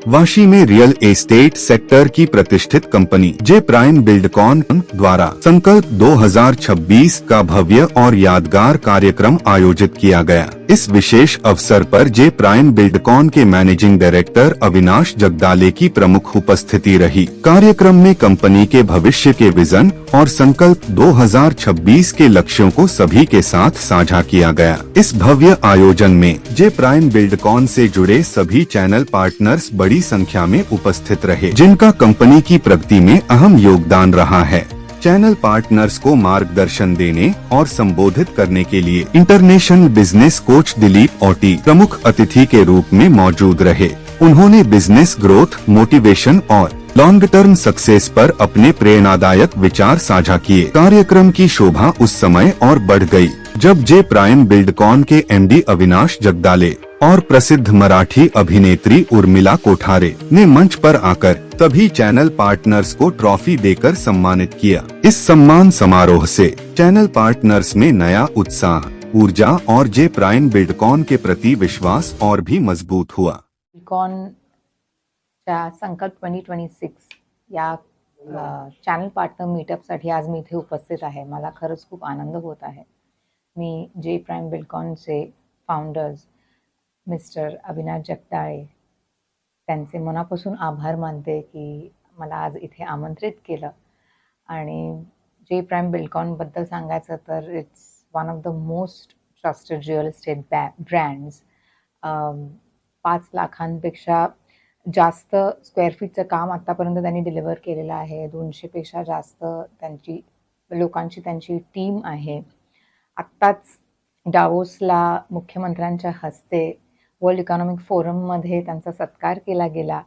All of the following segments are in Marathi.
वाशी में रियल एस्टेट सेक्टर की प्रतिष्ठित कंपनी जे प्राइम बिल्डकॉन द्वारा संकल्प 2026 का भव्य और यादगार कार्यक्रम आयोजित किया गया। इस विशेष अवसर पर जे प्राइम बिल्डकॉन के मैनेजिंग डायरेक्टर अविनाश जगदाले की प्रमुख उपस्थिति रही। कार्यक्रम में कंपनी के भविष्य के विजन और संकल्प 2026 के लक्ष्यों को सभी के साथ साझा किया गया। इस भव्य आयोजन में जे प्राइम बिल्डकॉन से जुड़े सभी चैनल पार्टनर्स बड़ी संख्या में उपस्थित रहे, जिनका कंपनी की प्रगति में अहम योगदान रहा है। चैनल पार्टनर्स को मार्गदर्शन देने और संबोधित करने के लिए इंटरनेशनल बिजनेस कोच दिलीप ओटी प्रमुख अतिथि के रूप में मौजूद रहे। उन्होंने बिजनेस ग्रोथ, मोटिवेशन और लॉन्ग टर्म सक्सेस पर अपने प्रेरणादायक विचार साझा किए। कार्यक्रम की शोभा उस समय और बढ़ गई जब जे प्राइम बिल्डकॉन के एमडी अविनाश जगदाले और प्रसिद्ध मराठी अभिनेत्री उर्मिला कोठारे ने मंच पर आकर सभी चैनल पार्टनर्स को ट्रॉफी देकर सम्मानित किया। इस सम्मान समारोह से चैनल पार्टनर्स में नया उत्साह, ऊर्जा और जे प्राइम बिल्डकॉन के प्रति विश्वास और भी मजबूत हुआ। बिल्डकॉनच्या संकल्प 2026 या चॅनल पार्टनर मीटअपसाठी आज मी इथे उपस्थित आहे। मला खरंच खूप आनंद होत आहे। मी जे प्राइम बिल्डकॉनचे फाउंडर्स मिस्टर अविनाश जगदाळे त्यांचे मनापासून आभार मानते की मला आज इथे आमंत्रित केलं। आणि जे प्राइम बिल्डकॉनबद्दल सांगायचं तर it's one of the most trusted real estate brands. 5 लाखांपेक्षा जास्त स्क्वेअर फीटचं काम आत्तापर्यंत त्यांनी डिलिव्हर केलेलं आहे। 200 पेक्षा जास्त लोकांची त्यांची टीम आहे। आत्ताच डावोसला मुख्यमंत्र्यांच्या हस्ते वर्ल्ड इकॉनॉमिक फोरममध्ये त्यांचा सत्कार केला गेला।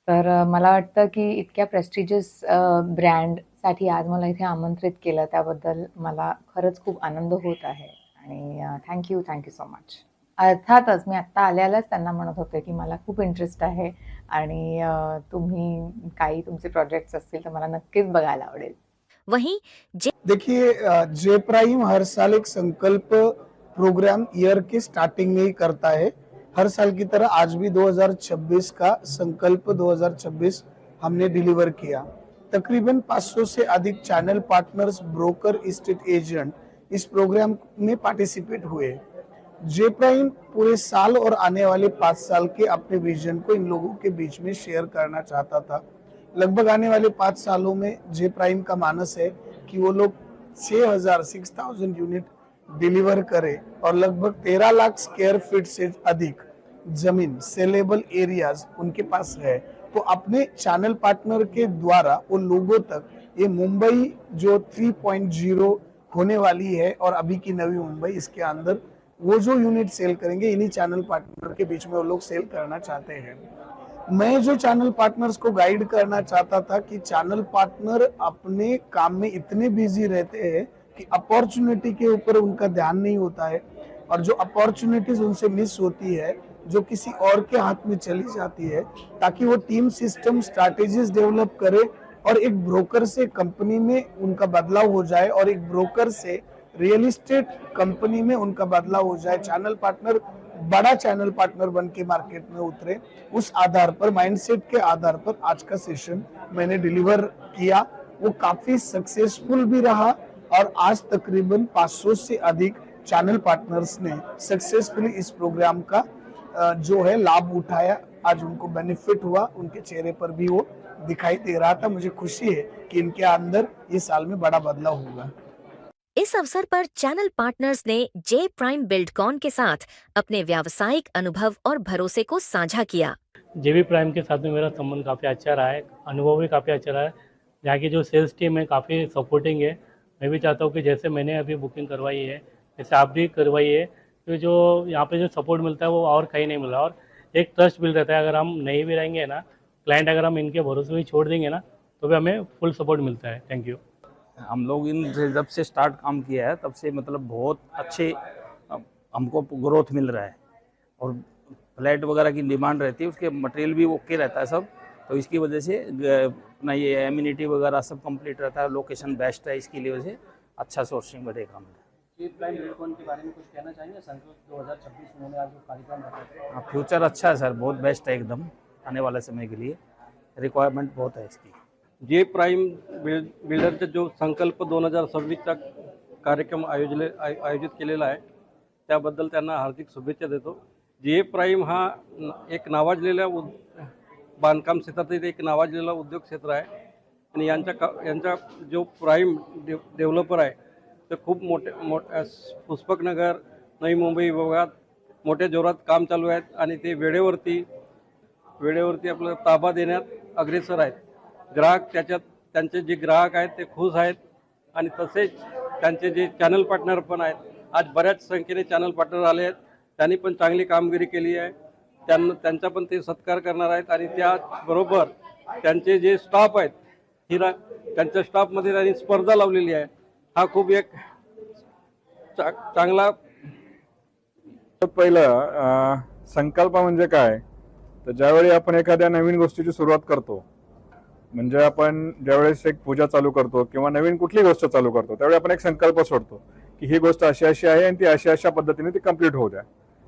तर मला वाटतं की इतक्या प्रेस्टिजियस ब्रँडसाठी आज मला इथे आमंत्रित केलं, त्याबद्दल मला खरंच खूप आनंद होत आहे। आणि थँक्यू सो मच। अर्थातच मी आत्ता आल्यालाच त्यांना म्हणत होते की मला खूप इंटरेस्ट आहे आणि तुम्ही काही तुमचे प्रोजेक्ट्स असतील तर मला नक्कीच बघायला आवडेल। वहीं देखिए जे प्राइम हर साल एक संकल्प प्रोग्राम ईयर के स्टार्टिंग में ही करता है। हर साल की तरह आज भी 2026 का संकल्प 2026 हमने डिलीवर किया। तकरीबन 500 से अधिक channel partners, broker, estate agent इस प्रोग्राम में पार्टिसिपेट हुए। जे प्राइम पूरे साल और आने वाले 5 साल के अपने विजन को इन लोगों के बीच में शेयर करना चाहता था। लगभग आने वाले 5 सालों में जे प्राइम का मानस है कि वो लोग 6,000 यूनिट डिलीवर करे और लगभग 13 लाख स्क्वायर फीट से अधिक जमीन, सेलेबल एरियाज उनके पास है। तो अपने चैनल पार्टनर के द्वारा उन लोगों तक ये मुंबई जो 3.0 होने वाली है और अभी की नवी मुंबई, इसके अंदर वो जो यूनिट सेल करेंगे इन्हीं चैनल पार्टनर के बीच में वो लोग सेल करना चाहते हैं। मैं जो चैनल पार्टनर्स को गाइड करना चाहता था कि चैनल पार्टनर अपने काम में इतने बिजी रहते हैं कि अपॉर्चुनिटी के ऊपर उनका ध्यान नहीं होता है, और जो अपॉर्चुनिटीज उनसे मिस होती है जो किसी और के हाथ में चली जाती है, ताकि वो टीम सिस्टम स्ट्रैटेजीज डेवलप करे और एक ब्रोकर से कंपनी में उनका बदलाव हो जाए और एक ब्रोकर से रियल इस्टेट कंपनी में उनका बदलाव हो जाए। चैनल पार्टनर बड़ा चैनल पार्टनर बन के मार्केट में उतरे। उस आधार पर, माइंडसेट के आधार पर आज का सेशन मैंने डिलीवर किया। वो काफी सक्सेसफुल भी रहा और आज तकरीबन 500 से अधिक चैनल पार्टनर्स ने सक्सेसफुली इस प्रोग्राम का जो है लाभ उठाया। आज उनको बेनिफिट हुआ, उनके चेहरे पर भी वो दिखाई दे रहा था। मुझे खुशी है कि इनके अंदर ये साल में बड़ा बदलाव होगा। इस अवसर पर चैनल पार्टनर्स ने जे प्राइम बिल्डकॉन के साथ अपने व्यावसायिक अनुभव और भरोसे को साझा किया। जेबी प्राइम के साथ में मेरा संबंध काफ़ी अच्छा रहा है, अनुभव भी काफ़ी अच्छा रहा है। यहाँ की जो सेल्स टीम है काफ़ी सपोर्टिंग है। मैं भी चाहता हूँ कि जैसे मैंने अभी बुकिंग करवाई है जैसे आप भी करवाई है, तो जो यहाँ पे जो सपोर्ट मिलता है वो और कहीं नहीं मिला, और एक ट्रस्ट बिल्ड रहता है। अगर हम नहीं भी रहेंगे ना, क्लाइंट अगर हम इनके भरोसे में छोड़ देंगे ना, तो भी हमें फुल सपोर्ट मिलता है। Thank you. हम लोग इन जब से स्टार्ट काम किया है तब से मतलब बहुत अच्छे हमको ग्रोथ मिल रहा है, और फ्लैट वगैरह की डिमांड रहती है, उसके मटेरियल भी ओके रहता है सब। तो इसकी वजह से अपना ये एम्यूनिटी वगैरह सब कंप्लीट रहता है, लोकेशन बेस्ट है, इसकी वजह से अच्छा सोर्सिंग बढ़ेगा। जे प्राइम बिल्डकॉन के बारे में कुछ कहना चाहेंगे? संकल्प 2026 उन्होंने आज जो कार्यक्रम रखा है, फ्यूचर अच्छा है सर, बहुत बेस्ट है एकदम। आने वाले समय के लिए रिक्वायरमेंट बहुत है इसकी। जे प्राईम बिल्डरचा जो संकल्प 2026चा कार्यक्रम आयोजित केलेला आहे त्याबद्दल त्यांना हार्दिक शुभेच्छा देतो। जे प्राईम हा एक नावाजलेल्या बांधकाम क्षेत्रातील एक नावाजलेला उद्योग क्षेत्र आहे आणि यांचा जो प्राईम डेव्हलपर आहे ते खूप मोठ्या पुष्पकनगर नवी मुंबई विभागात मोठ्या जोरात काम चालू आहेत आणि ते वेळेवरती आपल्याला ताबा देण्यात अग्रेसर आहेत। ग्राहक त्यांचे जे ग्राहक आहेत ते खुश आहेत आणि तसेच त्यांचे जे चॅनल पार्टनर पण आहेत, आज बऱ्याच संख्येने चॅनल पार्टनर आले आहेत, त्यांनी पण चांगली कामगिरी केली आहे। त्यांचा पण ते सत्कार करणार आहेत आणि त्याबरोबर त्यांचे जे स्टाफ आहेत त्यांच्या स्टाफमध्ये त्यांनी स्पर्धा लावलेली आहे। हा खूप एक चांगला पहिलं संकल्प म्हणजे काय, तर ज्यावेळी आपण एखाद्या नवीन गोष्टीची सुरुवात करतो, म्हणजे आपण ज्यावेळेस एक पूजा चालू करतो किंवा नवीन कुठली गोष्ट चालू करतो त्यावेळी आपण एक संकल्प सोडतो की ही गोष्ट अशी अशी आहे आणि ती अशा पद्धतीने ती कंप्लीट होऊ द्या।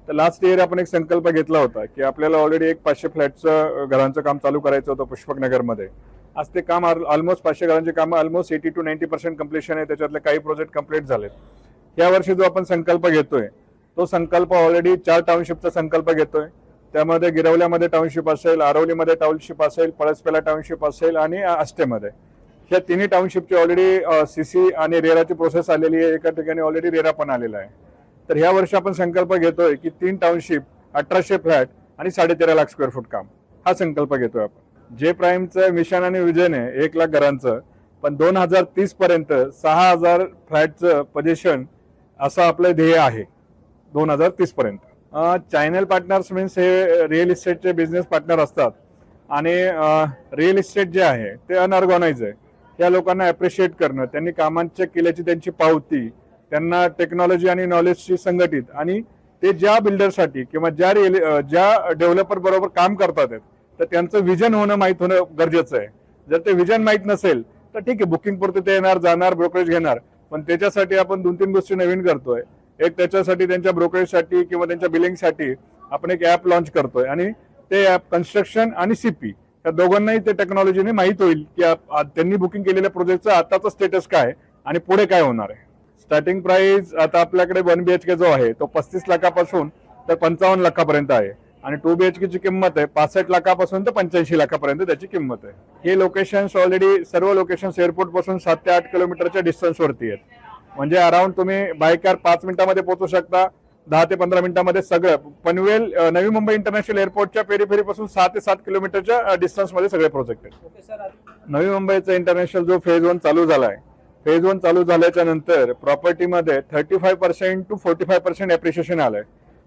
तर लास्ट इयर आपण एक संकल्प घेतला होता की आपल्याला ऑलरेडी एक 500 फ्लॅटचं घरांचं काम चालू करायचं होतं पुष्पकनगरमध्ये। आज ते काम ऑलमोस्ट 500 घरांची कामं ऑलमोस्ट 80 to 90% कम्प्लिशन आहे, त्याच्यातले काही प्रोजेक्ट कंप्लीट झालेत। या वर्षी जो आपण संकल्प घेतोय तो संकल्प ऑलरेडी 4 टाउनशिपचा संकल्प घेतोय। त्यामध्ये गिरवल्यामध्ये टाउनशिप असेल, आरवलीमध्ये टाउनशिप असेल, पळसपेला टाउनशिप असेल आणि आष्टेमध्ये, ह्या तिन्ही टाउनशिपची ऑलरेडी सीसी आणि रेराची प्रोसेस आलेली आहे। एका ठिकाणी ऑलरेडी रेरा पण आलेला आहे। तर ह्या वर्षी आपण संकल्प घेतोय की 3 टाउनशिप 1800 फ्लॅट आणि 13.5 लाख स्क्वेअर फूट काम, हा संकल्प घेतोय आपण। जे प्राईमचं मिशन आणि विजन आहे 1 लाख घरांचं, पण 2030 पर्यंत 6000 फ्लॅटचं पोझिशन असं आपलं ध्येय आहे 2030 पर्यंत। चॅनल पार्टनर्स मीन्स हे रिअल इस्टेटचे बिझनेस पार्टनर असतात आणि रिअल इस्टेट जे आहे ते अनऑर्गनाइज आहे। या लोकांना ॲप्रिशिएट करणं, त्यांनी कामांच्या केल्याची त्यांची पावती, त्यांना टेक्नॉलॉजी आणि नॉलेजशी संघटित आणि ते ज्या बिल्डरसाठी किंवा ज्या डेव्हलपर बरोबर काम करतात तर त्यांचं विजन होणं माहीत होणं गरजेचं आहे। जर ते विजन माहीत नसेल तर ठीक आहे, बुकिंग पुरते ते येणार जाणार ब्रोकरेज घेणार, पण त्याच्यासाठी आपण 2-3 गोष्टी नवीन करतोय। एक त्याच्यासाठी त्यांच्या ब्रोकरेजसाठी किंवा त्यांच्या बिलिंगसाठी आपण एक ॲप लॉन्च करतोय आणि ते ॲप कन्स्ट्रक्शन आणि सीपी या दोघांनाही ते टेक्नॉलॉजीने माहीत होईल की त्यांनी बुकिंग केलेल्या प्रोजेक्टचं आताचं स्टेटस काय आणि पुढे काय होणार आहे। स्टार्टिंग प्राइस आता आपल्याकडे 1 BHK जो आहे तो 35 लाखापासून तर 55 लाखापर्यंत आहे आणि 2 BHK ची किंमत आहे 65 लाखापासून तर 85 लाखापर्यंत त्याची किंमत आहे। हे लोकेशन्स ऑलरेडी सर्व लोकेशन्स एअरपोर्ट पासून 7 ते 8 किलोमीटरच्या डिस्टन्स वरती आहेत, म्हणजे अराउंड तुम्ही बाय कार 5 मिनिटांमध्ये पोहोचू शकता, 10 ते 15 मिनिटांमध्ये सगळं। पनवेल नवी मुंबई इंटरनॅशनल एअरपोर्टच्या पेरीफेरी पासून 6 ते 7 किलोमीटरच्या डिस्टन्स मध्ये सगळे प्रोजेक्ट आहेत। नवी मुंबईचा इंटरनॅशनल जो फेज 1 चालू झालाय, फेज 1 चालू झाल्याच्या नंतर प्रॉपर्टीमध्ये 35% to 45% ॲप्रिशिएशन आलंय।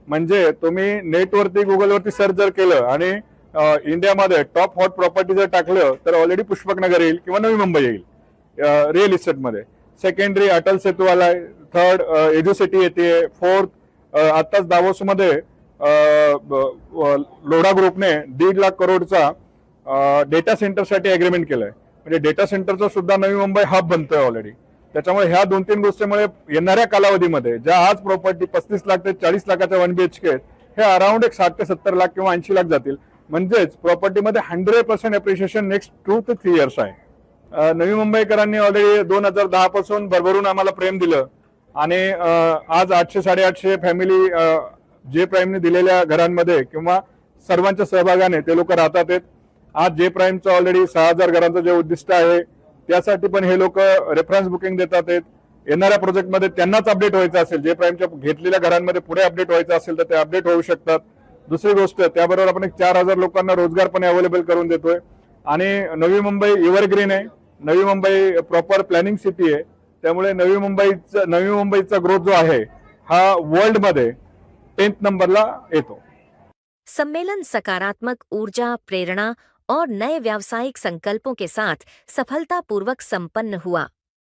म्हणजे तुम्ही नेटवरती गुगलवरती सर्च जर केलं आणि इंडियामध्ये टॉप हॉट प्रॉपर्टी जर टाकलं तर ऑलरेडी पुष्पकनगर येईल किंवा नवी मुंबई येईल रिअल इस्टेटमध्ये। सेकंडरी अटल सेतू आलाय, थर्ड एज्युसिटी येते, फोर्थ आताच दावोसमध्ये लोढा ग्रुपने 1.5 लाख करोडचा डेटा सेंटरसाठी अग्रीमेंट केलंय, म्हणजे डेटा सेंटरचा सुद्धा नवी मुंबई हब बनतोय ऑलरेडी। त्याच्यामुळे ह्या 2-3 गोष्टींमुळे येणाऱ्या कालावधीमध्ये ज्या आज प्रॉपर्टी 35 लाख ते 40 लाखाच्या 1 BHK आहेत, हे अराउंड एक 60 ते 70 लाख किंवा 80 लाख जातील। म्हणजेच प्रॉपर्टीमध्ये 100% ॲप्रिशिएशन नेक्स्ट 2 ते 3 इयर्स आहे। नवी मुंबईकरांनी ऑलरेडी 2010 पासून भरभरून आम्हाला प्रेम दिलं आणि आज 800-850 फॅमिली जे प्राईमने दिलेल्या घरांमध्ये किंवा सर्वांच्या सहभागाने ते लोक राहतात आहेत। आज जे प्राईमचं ऑलरेडी 6000 घरांचं जे उद्दिष्ट आहे त्यासाठी पण हे लोक रेफरन्स बुकिंग देतात आहेत। येणाऱ्या प्रोजेक्टमध्ये त्यांनाच अपडेट व्हायचं असेल, जे प्राईमच्या घेतलेल्या घरांमध्ये पुढे अपडेट व्हायचं असेल तर ते अपडेट होऊ शकतात। दुसरी गोष्ट, त्याबरोबर आपण एक 4000 लोकांना रोजगार पण अवेलेबल करून देतोय आणि नवी मुंबई एव्हरग्रीन आहे, Navi Mumbai proper planning city आहे, त्यामुळे नवी मुंबईचा ग्रोथ जो आहे हा वर्ल्ड मध्ये 10th नंबरला येतो। सम्मेलन सकारात्मक ऊर्जा, प्रेरणा और नए व्यावसायिक संकल्पों के साथ सफलतापूर्वक संपन्न हुआ।